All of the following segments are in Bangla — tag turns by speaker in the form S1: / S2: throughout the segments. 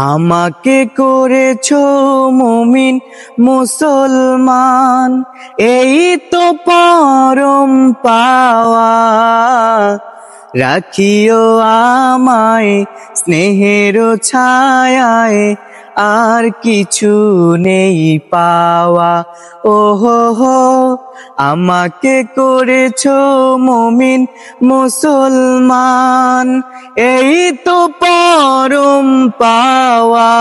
S1: আমাকে করেছো মুমিন মুসলমান, এই তো পরম পাওয়া। রাখিও আমায় স্নেহের ছায়ায়, আর কিছু নেই পাওয়া। ওহো হো, আমাকে করেছো মুমিন মুসলমান, এই তো পরম পাওয়া।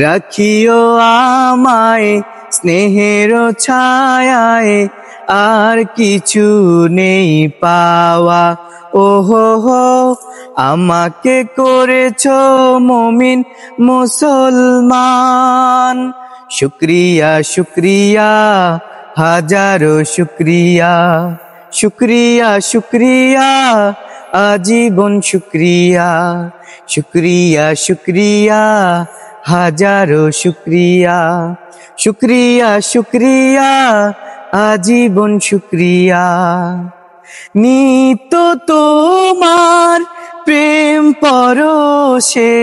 S1: রাখিও আমায় স্নেহের ছায়ায়, আর কিছু নেই পাওয়া। ওহো হো, আমাকে করেছো মুমিন মুসলমান। শুকরিয়া শুকরিয়া হাজারো শুকরিয়া, শুকরিয়া শুকরিয়া আজীবন শুকরিয়া। শুকরিয়া শুকরিয়া হাজারো শুকরিয়া, শুকরিয়া শুকরিয়া আজীবন শুকরিয়া। নিত্য তোমার প্রেম পরশে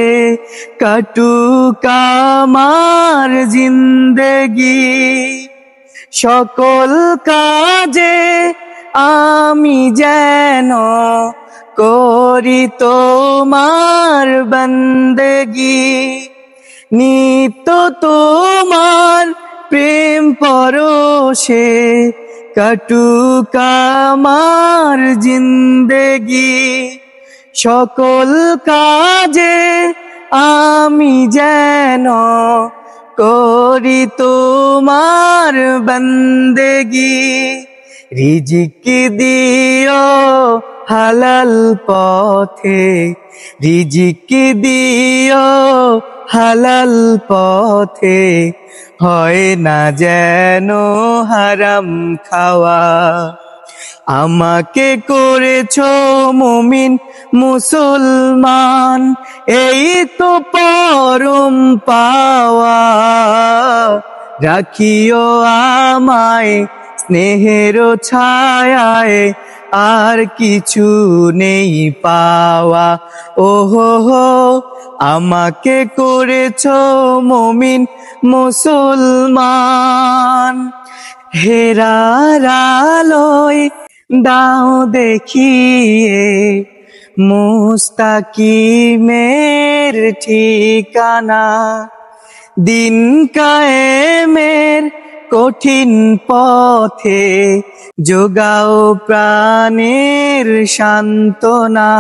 S1: কাটুক আমার জিন্দেগি, সকল কাজে আমি যেন করি তোমার বন্দেগি। নিত্য তোমার প্রেম পরশে কাটুক আমার জিন্দেগি, সকল কাজে আমি যেন করি তোমার বন্দেগি। রিজিক দিও হালাল পথে, রিজিক দিও হালাল পথে, হয় না যেন হারাম খাওয়া। আমাকে করেছো মুমিন মুসলমান, এই তো পরম পাওয়া। রাখিও আমায় স্নেহের ছায়ায়, আর কিছু নেই পাওয়া। ওহো হো, আমাকে করেছো মুমিন মুসলমান। হেরার আলোয় দাও দেখিয়ে মুস্তাকিমের ঠিকানা, দিন কায়েমের কঠিন পথে যোগাও প্রাণের সান্ত্বনা।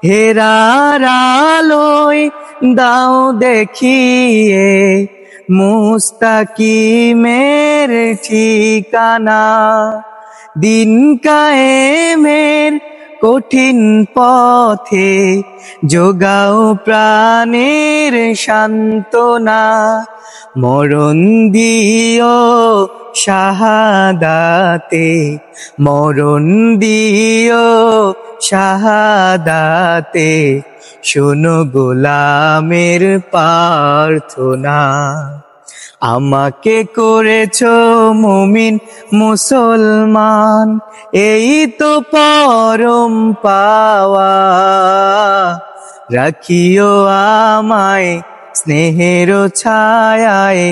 S1: হেরার আলোয় দাও দেখিয়ে মুস্তাকিমের ঠিকানা, দিন কায়েমের কঠিন পথে যোগাও প্রাণের সান্ত্বনা। মরণ দিও শাহাদাতে, মরণ দিও শাহাদাতে, শোনো গোলামের প্রার্থনা। আমাকে করেছো মুমিন মুসলমান, এই তো পরম পাওয়া। রাখিও আমায় স্নেহের ছায়ায়,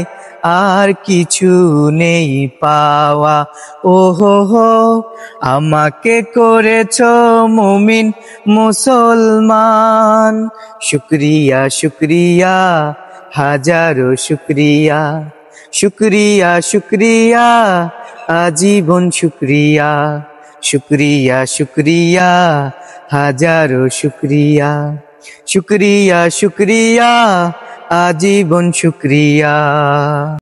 S1: আর কিছু নেই পাওয়া। ওহো হো, আমাকে করেছো মুমিন মুসলমান। শুকরিয়া শুকরিয়া হাজারো শুকরিয়া, শুকরিয়া শুকরিয়া আজীবন শুকরিয়া। শুকরিয়া শুকরিয়া হাজারো শুকরিয়া, শুকরিয়া শুকরিয়া আজীবন শুকরিয়া।